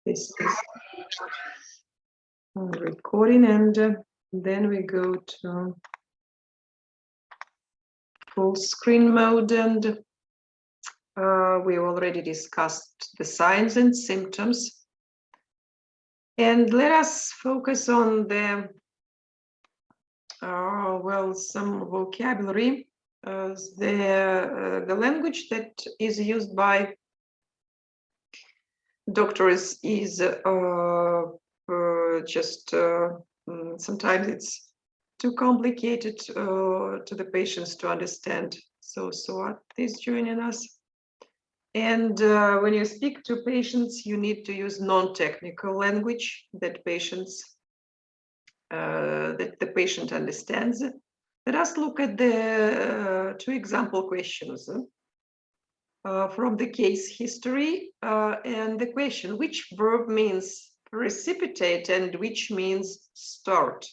This is recording, and then we go to full screen mode, and we already discussed the signs and symptoms. And let us focus on the some vocabulary. The language that is used by doctors is sometimes it's too complicated to the patients to understand. So Suat is joining us. And when you speak to patients, you need to use non-technical language that the patient understands. Let us look at the two example questions from the case history, and the question, which verb means precipitate and which means start?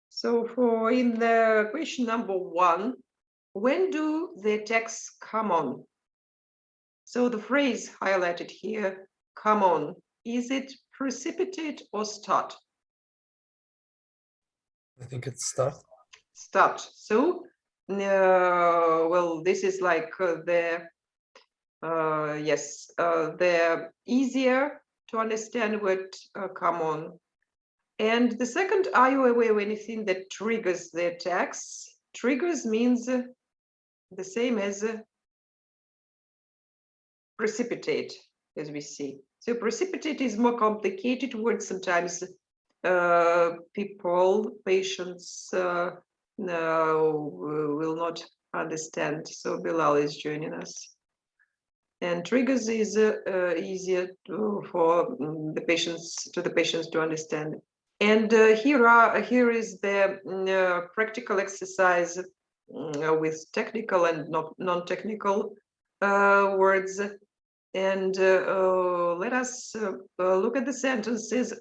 So for in the question number 1, when do the attacks come on? So the phrase highlighted here, come on, is it precipitate or start? I think it's start. Start. So, well, this is like the easier to understand word come on. And the second, are you aware of anything that triggers the attacks? Triggers means the same as precipitate, as we see. So precipitate is more complicated word. Sometimes patients will not understand. So Bilal is joining us. And triggers is easier for the patients to understand. And here is the practical exercise with technical and non-technical words. And let us look at the sentences.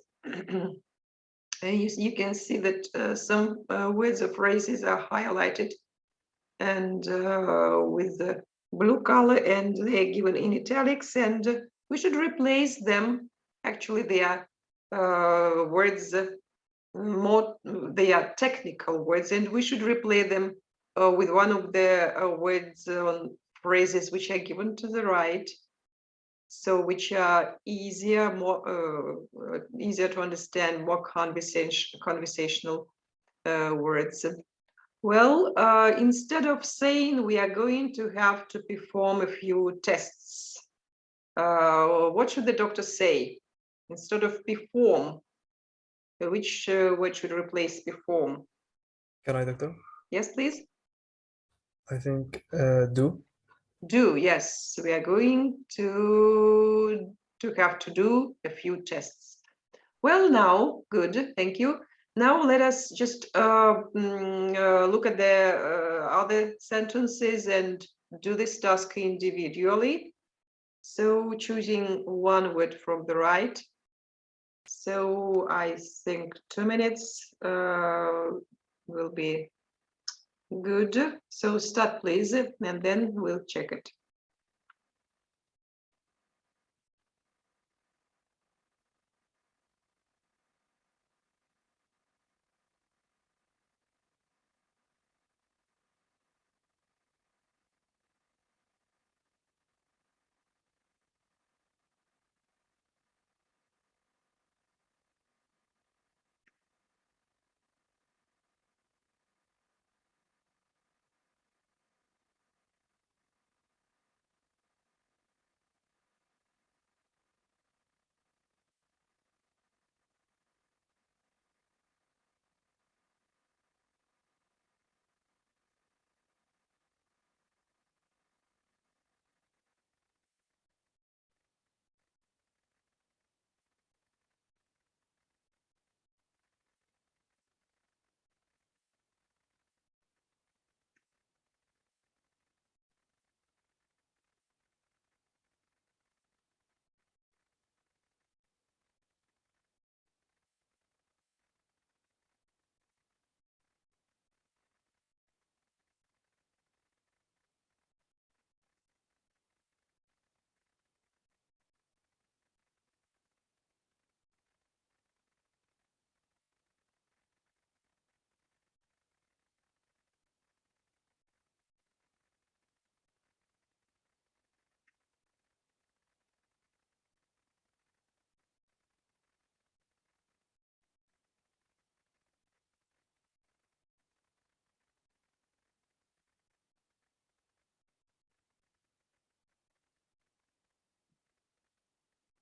And you can see that some words or phrases are highlighted and with the blue color, and they're given in italics, and we should replace them. Actually, they are words, they are technical words, and we should replace them with one of the words phrases which are given to the right, so which are easier, easier to understand, more conversational words. Well, instead of saying we are going to have to perform a few tests, what should the doctor say? Instead of perform, which word should replace perform? Can I, doctor? Yes, please. I think do. Do, yes. We are going to have to do a few tests. Well, now, good, thank you. Now let us just look at the other sentences and do this task individually. So choosing one word from the right. So I think 2 minutes will be good. So start, please, and then we'll check it.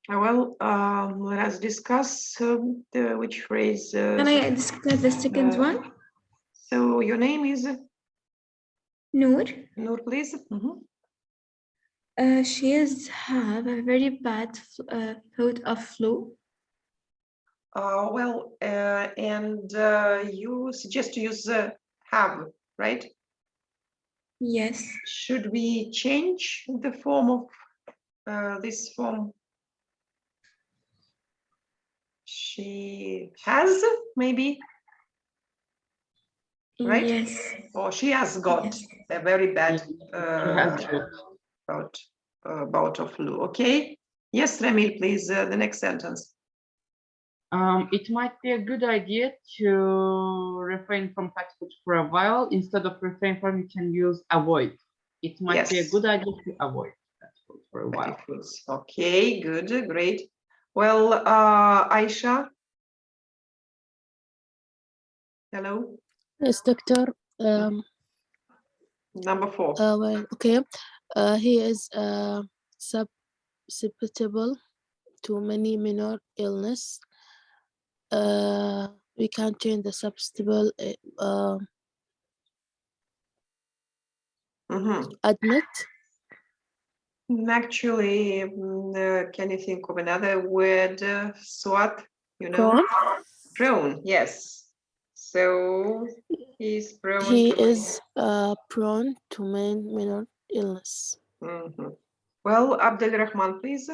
Well, let us discuss which phrase. Can I discuss the second one? So your name is Noor. Noor, please. Mhm. She is have a very bad bout of flu. Well, and you suggest to use have, right? Yes. Should we change the form of this form? She has, maybe, right? Yes. Or she has got Yes. a very bad has bout of flu. Okay. Yes, Ramil, please. The next sentence. It might be a good idea to refrain from pet food for a while. Instead of refrain from, you can use avoid. It might be a Yes. good idea to avoid pet food for a while. Fatty foods. Okay, good, great. Well, Aisha. Hello. Yes, doctor. Number 4. Well, okay. He is susceptible to many minor illness. We can change the susceptible. Admit. Actually, can you think of another word? SWAT, you know? Prone. Prone, yes. So he's prone. He to- is prone to minor illness. Mhm. Well, Abdel Rahman, please.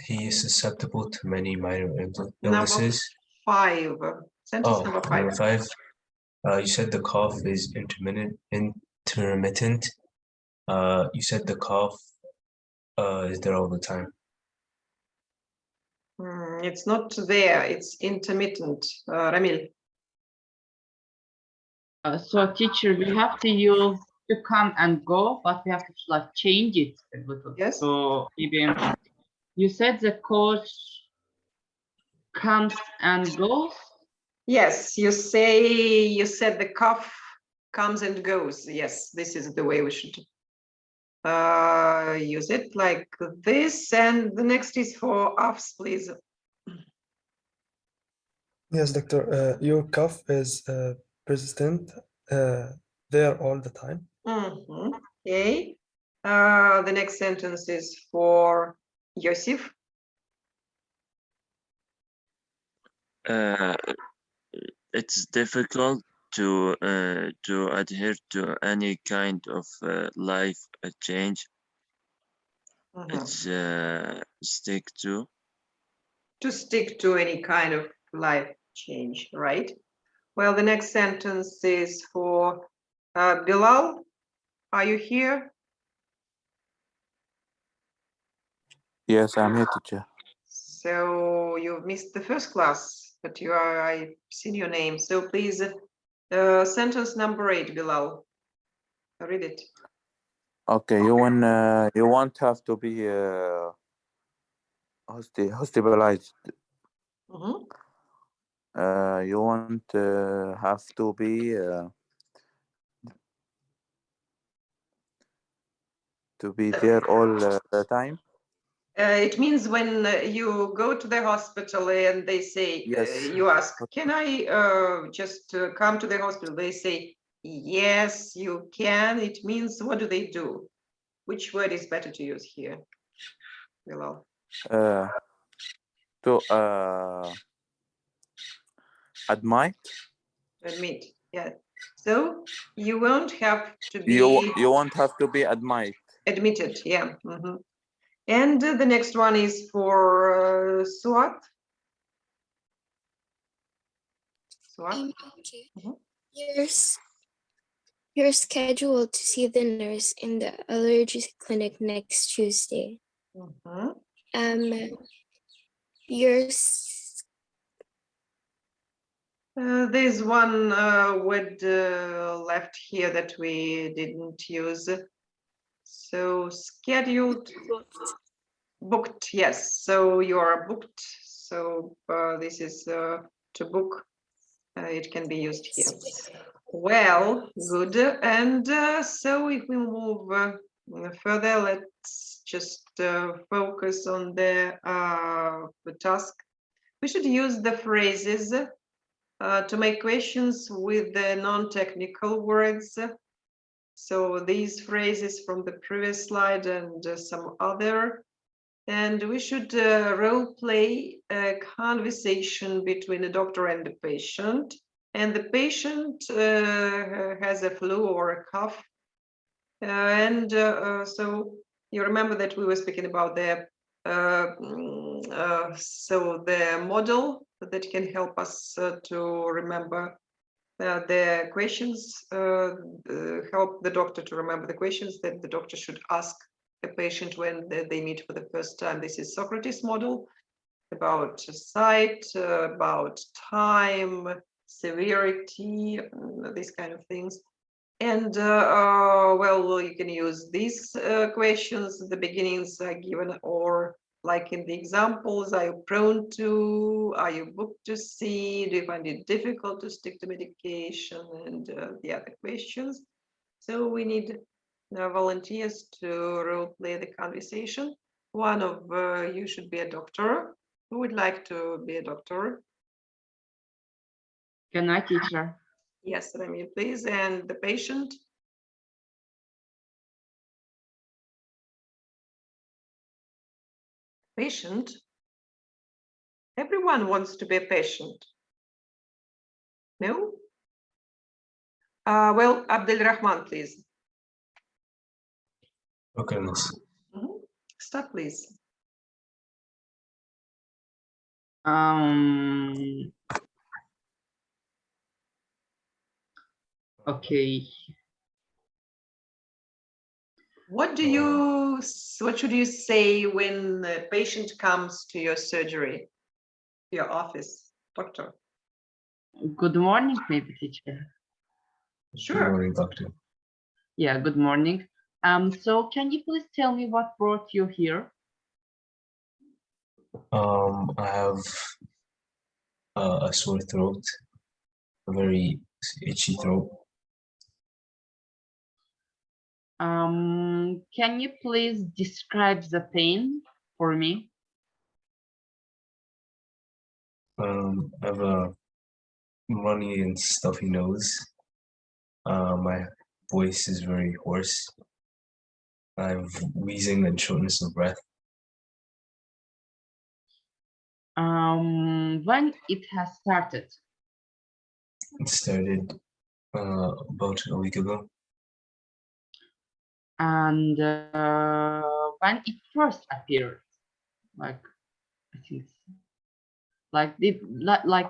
He is susceptible to many minor Number illnesses. 5. Sentence number 5. Number 5. You said the cough is intermittent. You said the cough is there all the time. It's not there, it's intermittent. Ramil. So teacher, we have to use to come and go, but we have to like change it a little. Yes. So maybe you said the coach comes and goes. Yes, you said the cough comes and goes. Yes, this is the way we should use it like this. And the next is for offs, please. Yes, doctor. Your cough is persistent there all the time. Okay. The next sentence is for Yosif. It's difficult to adhere to any kind of life change. It's stick to any kind of life change, right? Well, the next sentence is for Bilal. Are you here? Yes, I'm here, teacher. So you've missed the first class, but I've seen your name. So please, sentence number 8, Bilal. Read it. Okay, you won't have to be hospitalized. You won't have to be there all the time. It means when you go to the hospital and they say, Yes. you ask, can I just come to the hospital? They say, yes, you can. It means, what do they do? Which word is better to use here? Bilal? To admit. Admit, yeah. So you won't have to be. You won't have to be admitted, yeah. And the next one is for Suat. Okay. You're scheduled to see the nurse in the allergy clinic next Tuesday. There's one word left here that we didn't use. So scheduled, booked, yes. So you are booked. So this is to book. It can be used here. Well, good. And so if we move further, let's just focus on the task. We should use the phrases to make questions with the non-technical words. So these phrases from the previous slide and some other. And we should role play a conversation between a doctor and the patient. And the patient has a flu or a cough. So you remember that we were speaking about the the model that can help us to remember the questions, help the doctor to remember the questions that the doctor should ask a patient when they meet for the first time. This is Socrates model about sight, about time, severity, these kind of things. And well, you can use these questions. The beginnings are given, or like in the examples, are you prone to, are you booked to see, do you find it difficult to stick to medication, and the other questions. So we need volunteers to role play the conversation. One of you should be a doctor. Who would like to be a doctor? Can I, teacher? Yes, Rami, please. And the patient? Patient? Everyone wants to be a patient. No? Well, Abdel Rahman, please. Okay, miss. Start, please. Okay. What should you say when a patient comes to your surgery, your office, doctor? Good morning, maybe, teacher. Sure. Good morning, doctor. Yeah, good morning. So can you please tell me what brought you here? I have a sore throat, a very itchy throat. Can you please describe the pain for me? I have a runny and stuffy nose. My voice is very hoarse. I have wheezing and shortness of breath. When it has started? It started about a week ago. And when it first appeared, like I think,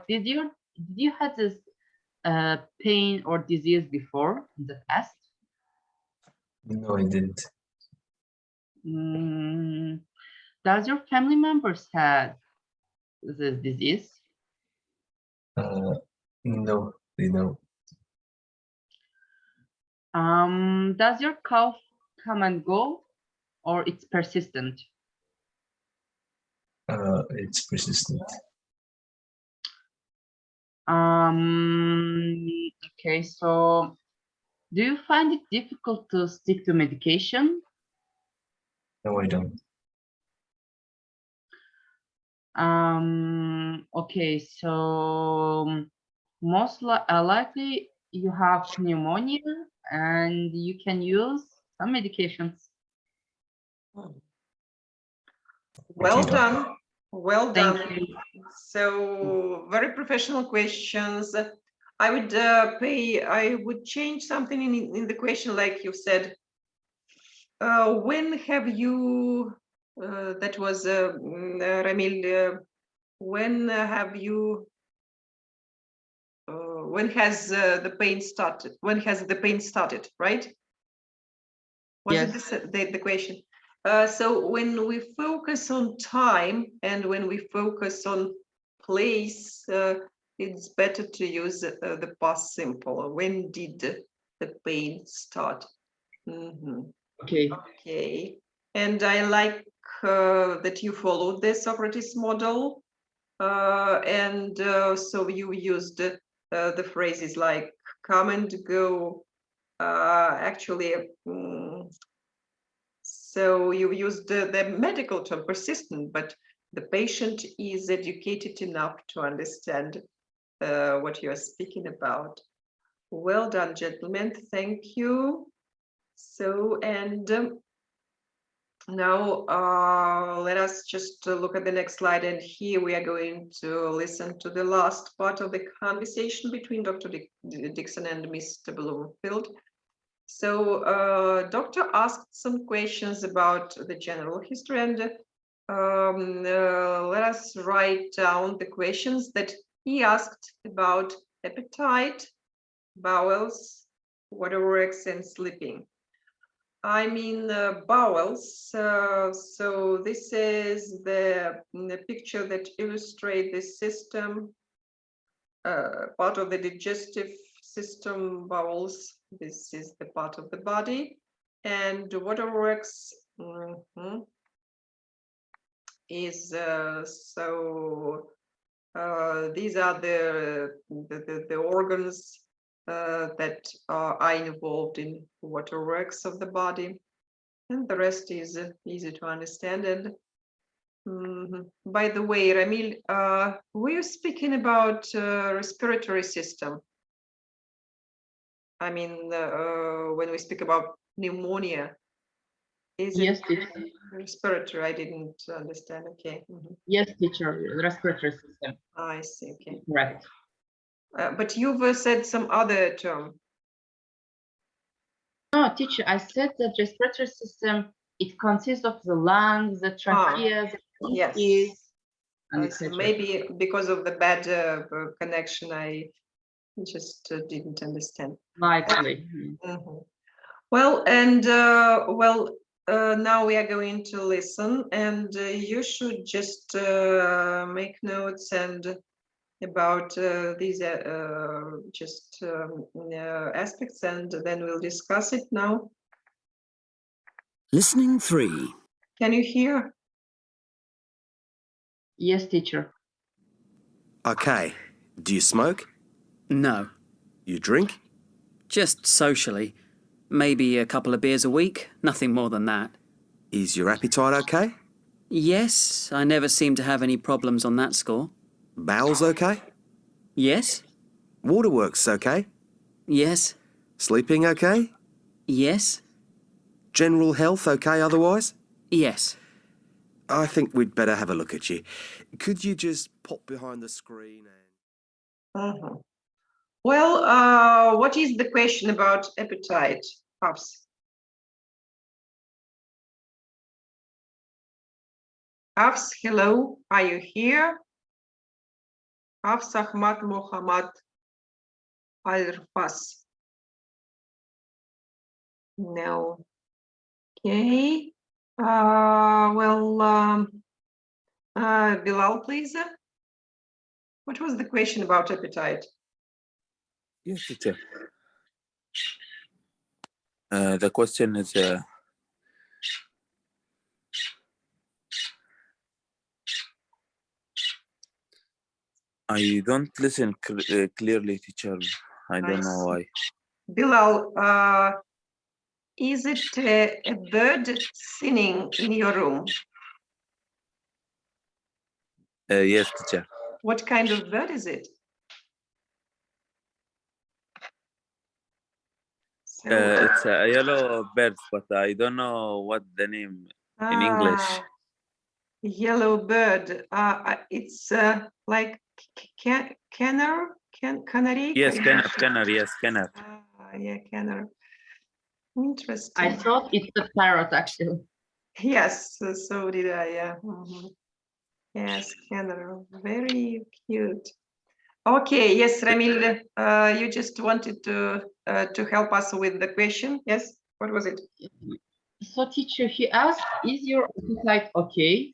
did you had this pain or disease before in the past? No, I didn't. Does your family members have this disease? No, they don't. Does your cough come and go, or it's persistent? It's persistent. Okay, so do you find it difficult to stick to medication? No, I don't. Okay, so most likely you have pneumonia and you can use some medications. Well Okay, done. Well done. Thank you. So very professional questions. I would change something in the question, like you said. When have you, that was Ramil, when have you, when has the pain started? When has the pain started, right? Was Yes. it the question? So when we focus on time and when we focus on place, it's better to use the past simple. When did the pain start? Okay. Okay. And I like that you followed the Socrates model. So you used the phrases like come and go. Actually, So you used the medical term persistent, but the patient is educated enough to understand what you are speaking about. Well done, gentlemen. Thank you. So, and now let us just look at the next slide. And here we are going to listen to the last part of the conversation between Dr. Dixon and Mr. Bloomfield. So doctor asked some questions about the general history, and let us write down the questions that he asked about appetite, bowels, waterworks, and sleeping. I mean bowels. So this is the picture that illustrates the system, part of the digestive system, bowels. This is the part of the body, and waterworks is so these are the organs that are involved in waterworks of the body, and the rest is easy to understand. And by the way, Ramil, were you speaking about respiratory system? I mean, when we speak about pneumonia, is Yes, it teacher. respiratory? I didn't understand. Okay. Yes, teacher. Respiratory system. I see. Okay. Correct. But you've said some other term. No, teacher, I said that respiratory system, it consists of the lungs, the trachea, the Yes. bronchus, and So etc. maybe because of the bad connection, I just didn't understand. Likely. Well, and now we are going to listen, and you should just make notes and about these aspects, and then we'll discuss it now. Listening 3. Can you hear? Yes, teacher. Okay. Do you smoke? No, You drink? just socially. Maybe a couple of beers a week, nothing more than that. Is your appetite okay? Yes, I never seem to have any problems on that score. Bowels okay? Yes, Waterworks okay? yes, Sleeping okay? yes, General health okay otherwise? yes. I think we'd better have a look at you. Could you just pop behind the screen and... Well, what is the question about appetite, Hafs? Hafs, hello, are you here? Hafs Ahmad Muhammad Al-Rfas. No. Okay. Bilal, please. What was the question about appetite? Yes, teacher. The question is, I don't listen clearly, teacher. I don't know why. Bilal, is it a bird singing in your room? Yes, teacher. What kind of bird is it? So, It's a yellow bird, but I don't know what the name in English. Yellow bird. It's like canary. Yes, canary. Yes, canary. Yeah, canary. Interesting. I thought it's a parrot, actually. Yes, so did I. Yeah. Yes, canary. Very cute. Okay. Yes, Ramil, you just wanted to help us with the question. Yes. What was it? So, teacher, he asked, "Is your appetite okay?"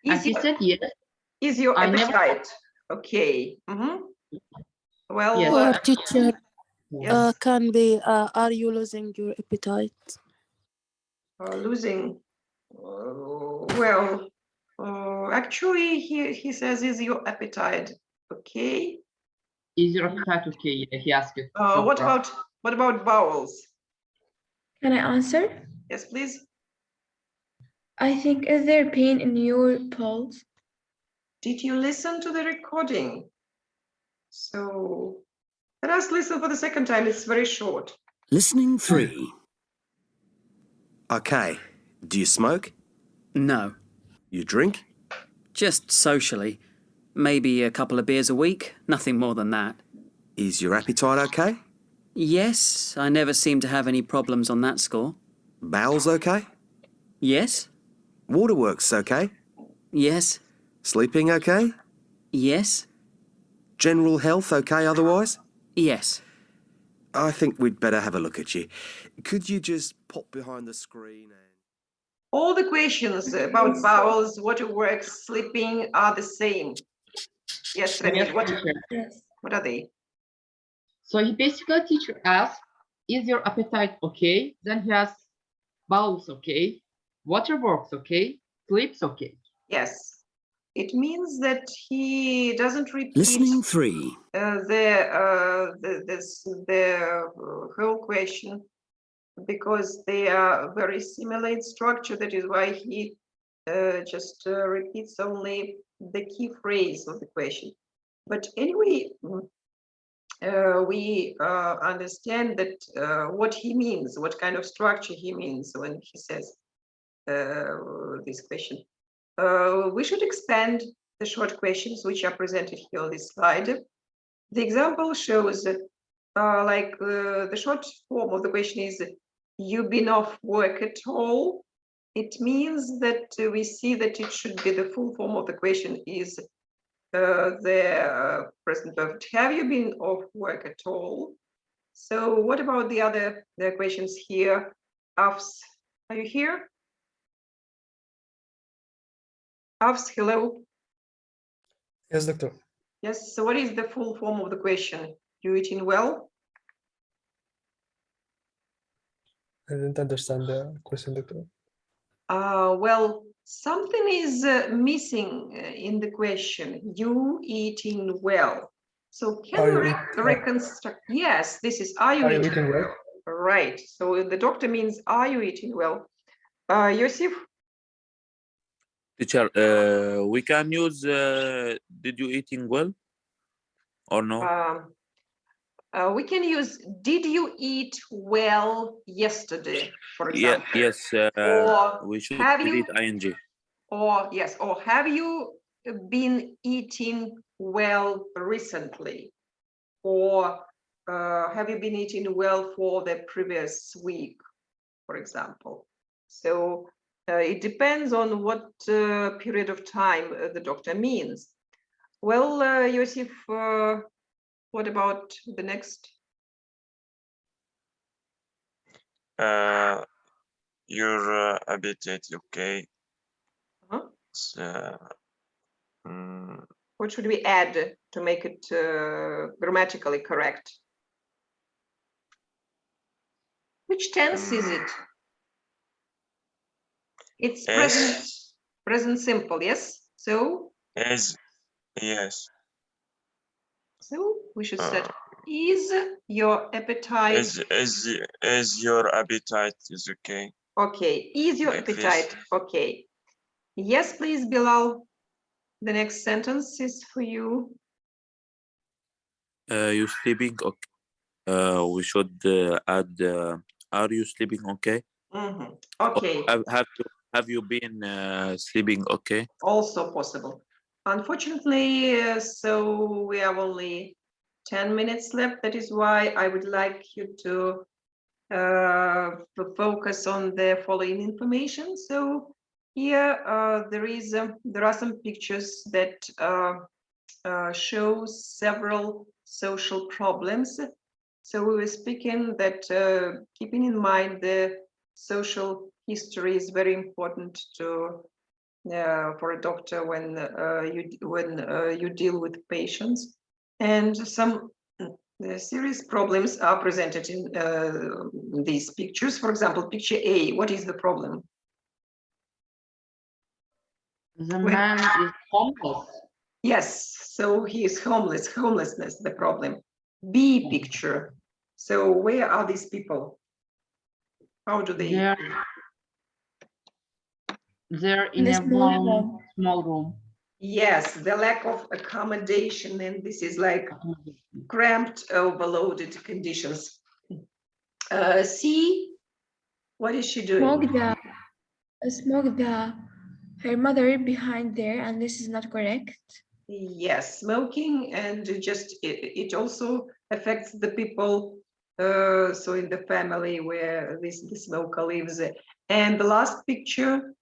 And he said, "Yes." Is your I never- appetite okay? Well, Yes. Or teacher, yes. can be, are you losing your appetite? Losing. Well, actually, he says, "Is your appetite okay?" Is your appetite okay? Yeah, he asked it. What about bowels? Can I answer? Yes, please. I think, is there pain in your pulse? Did you listen to the recording? So let us listen for the second time. It's very short. Listening 3. Okay. Do you smoke? No, You drink? just socially. Maybe a couple of beers a week, nothing more than that. Is your appetite okay? Yes, I never seem to have any problems on that score. Bowels okay? Yes, Waterworks okay? yes, Sleeping okay? yes, General health okay otherwise? yes. I think we'd better have a look at you. Could you just pop behind the screen and... All the questions about bowels, waterworks, sleeping are the same. Yes, Remy, Yes, what teacher. are they? So he basically teacher asks, is your appetite okay? Then he asks, bowels okay? Waterworks okay? Sleeps okay? Yes. It means that he doesn't repeat Listening 3. the whole question, because they are very similar in structure. That is why he just repeats only the key phrase of the question. But anyway, we understand that what he means, what kind of structure he means when he says this question. We should expand the short questions which are presented here on this slide. The example shows that the short form of the question is, you been off work at all? It means that we see that it should be the full form of the question is the present perfect. Have you been off work at all? So what about the questions here? Afs, are you here? Afs, hello. Yes, doctor. Yes, so what is the full form of the question? You eating well? I didn't understand the question, doctor. Well, something is missing in the question. You eating well. So can Are we you reconstruct? Yes, this is, are you Are you eating eating well? Right. So the doctor means, are you eating well? Yosif? Teacher, we can use did you eating well or no? We can use, did you eat well yesterday, for Yeah, example? yes, Or we should have you, delete ing. or yes, or have you been eating well recently? Or have you been eating well for the previous week, for example? So it depends on what period of time the doctor means. Well, Yosif, what about the next? Your appetite okay? Huh? So, What should we add to make it grammatically correct? Which tense is it? It's present simple, yes? So? yes. So we should set, is your appetite? Is your appetite is okay? Okay, is your Like appetite this. okay? Yes, please, Bilal. The next sentence is for you. You sleeping okay? We should add are you sleeping okay? Okay. Or have you been sleeping okay? Also possible. Unfortunately, so we have only 10 minutes left. That is why I would like you to focus on the following information. So here there are some pictures that show several social problems. So we were speaking that keeping in mind the social history is very important to for a doctor when you deal with patients, and some serious problems are presented in these pictures. For example, picture A, what is the problem? The man is homeless. Yes, so he is homeless, homelessness, the problem. B picture, so where are these people? How do they? They're In in the a small one room. small room. Yes, the lack of accommodation, and this is like cramped, overloaded conditions. C, what is she Smoke doing? her mother behind there, and this is not correct. Yes, smoking, and just it also affects the people, so in the family where the smoker lives. And the last picture,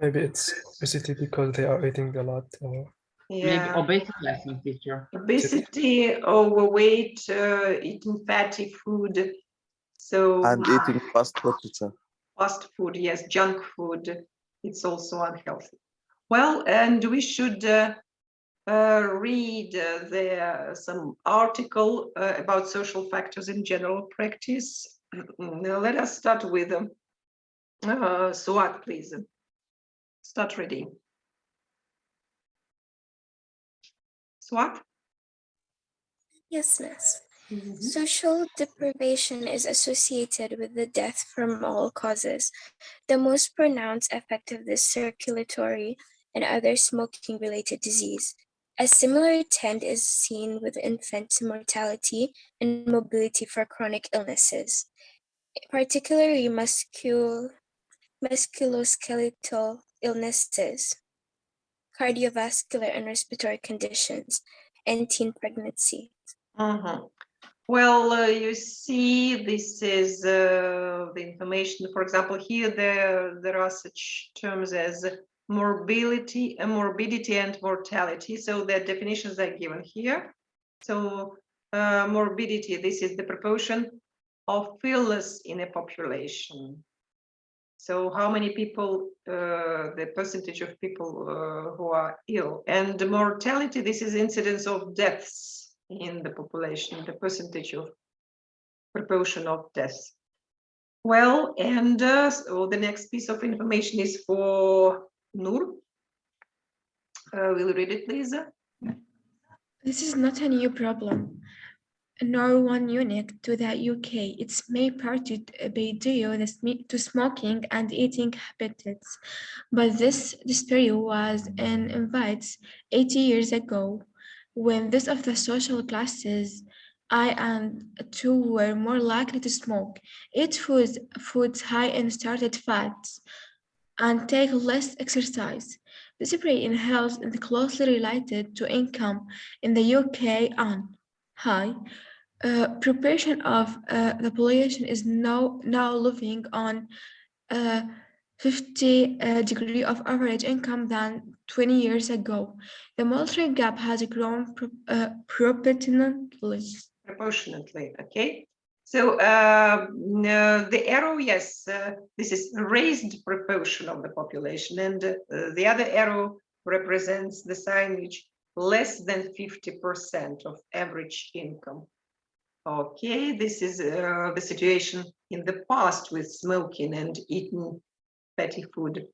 Maybe it's obesity because they are eating a lot, or Maybe yeah, obesity, I think, teacher. obesity, overweight, eating fatty food. So And eating fast food, teacher. fast food, yes, junk food, it's also unhealthy. Well, and we should read some article about social factors in general practice. Now let us start with Suat, please. Start reading. Suat? Yes, miss. Social deprivation is associated with the death from all causes. The most pronounced effect of this circulatory and other smoking-related disease. A similar trend is seen with infant mortality and mobility for chronic illnesses, particularly musculoskeletal illnesses, cardiovascular and respiratory conditions, and teen pregnancy. Well, you see, this is the information. For example, here there are such terms as morbidity and mortality. So the definitions are given here. So morbidity, this is the proportion of illness in a population. So how many people, the percentage of people who are ill. And mortality, this is incidence of deaths in the population, the percentage of proportion of deaths. Well, and so the next piece of information is for Nur. Will you read it, please? This is not a new problem, nor one unique to the UK. It's made partly due to smoking and eating habits. But this disparity was in invites 80 years ago, when this of the social classes I and II were more likely to smoke, eat foods high in started fats, and take less exercise. Disparity in health is closely related to income in the UK and high. Proportion of the population is now living on 50 degree of average income than 20 years ago. The monetary gap has grown proportionately. Okay. So the arrow, yes, this is raised proportion of the population, and the other arrow represents the sign which less than 50% of average income. Okay, this is the situation in the past with smoking and eating fatty food.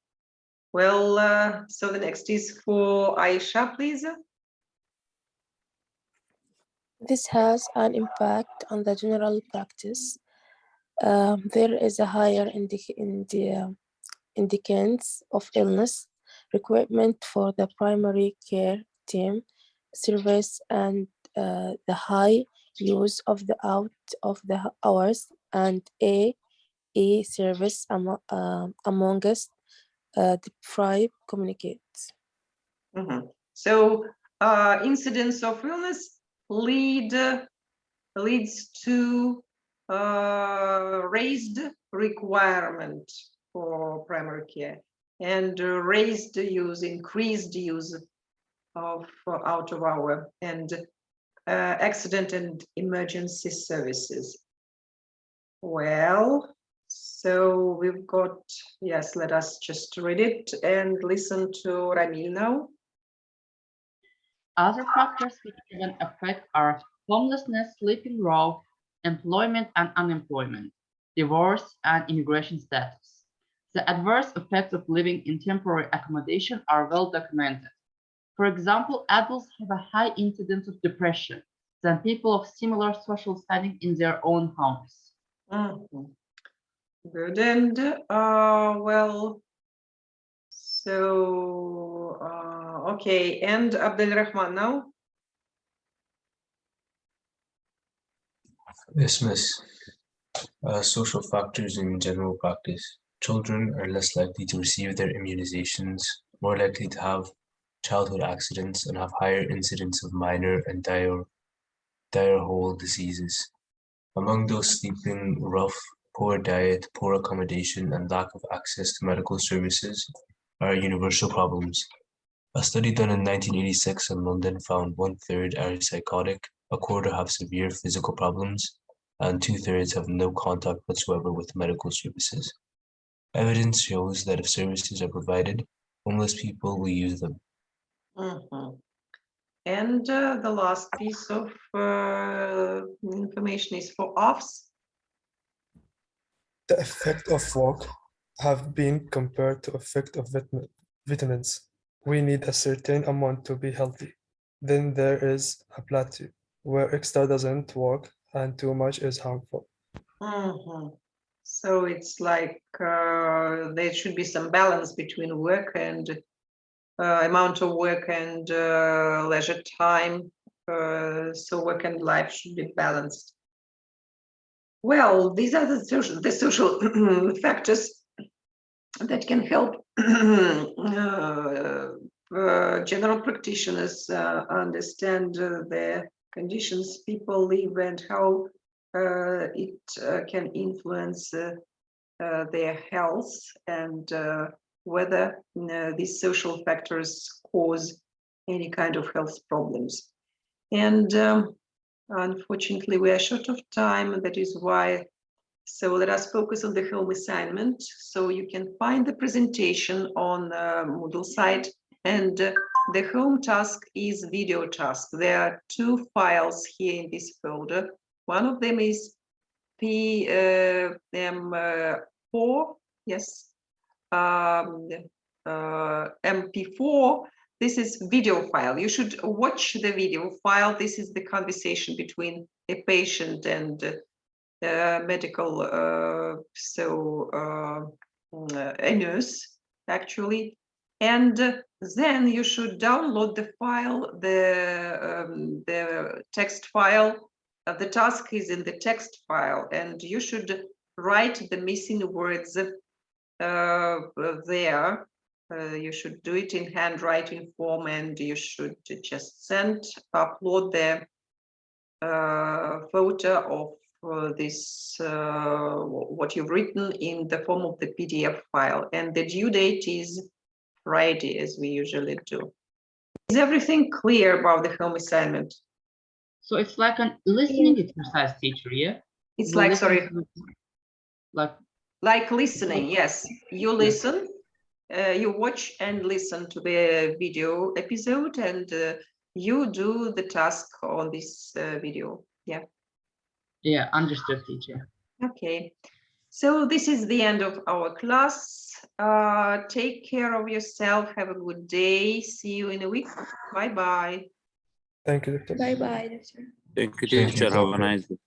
Well, so the next is for Aisha, please. This has an impact on the general practice. There is a higher indications of illness, requirement for the primary care team service, and the high use of the out of the hours and AE service amongst deprived communicates. So incidence of illness leads to raised requirement for primary care and raised use, increased use of out of hour and accident and emergency services. Well, so we've got, yes, let us just read it and listen to Ramil now. Other factors which can affect are homelessness, sleeping rough, employment and unemployment, divorce, and immigration status. The adverse effects of living in temporary accommodation are well documented. For example, adults have a high incidence of depression than people of similar social standing in their own homes. Good, and well, So, okay, and Abdel Rahman now. Yes, miss. Social factors in general practice. Children are less likely to receive their immunizations, more likely to have childhood accidents, and have higher incidence of minor and dire whole diseases. Among those sleeping rough, poor diet, poor accommodation, and lack of access to medical services are universal problems. A study done in 1986 in London found 1/3 are psychotic, a quarter have severe physical problems, and 2/3 have no contact whatsoever with medical services. Evidence shows that if services are provided, homeless people will use them. Mhm. And the last piece of information is for offs. The effect of work have been compared to effect of vitamins. We need a certain amount to be healthy. Then there is a plateau where extra doesn't work and too much is harmful. Mhm. So it's like there should be some balance between work and amount of work and leisure time. So work and life should be balanced. Well, these are the social factors that can help general practitioners understand the conditions people live and how it can influence their health and whether these social factors cause any kind of health problems. And unfortunately, we are short of time. That is why. So let us focus on the home assignment. So you can find the presentation on Moodle site, and the home task is video task. There are 2 files here in this folder. One of them is PM4, yes, MP4. This is video file. You should watch the video file. This is the conversation between a patient and medical, a nurse actually, and then you should download the file, the text file. The task is in the text file, and you should write the missing words there. You should do it in handwriting form, and you should just upload the photo of this what you've written in the form of the PDF file, and the due date is Friday, as we usually do. Is everything clear about the home assignment? So it's like a listening exercise, teacher, yeah? It's You like, listen sorry, to- Like listening, yes. You listen, you watch and listen to the video episode, and you do the task on this video. Yeah. Yeah, understood, teacher. Okay. So this is the end of our class. Take care of yourself. Have a good day. See you in a week. Bye-bye. Thank you, Doctor. Bye bye, doctor. Thank you, Thank you, teacher. Have a Doctor. nice day.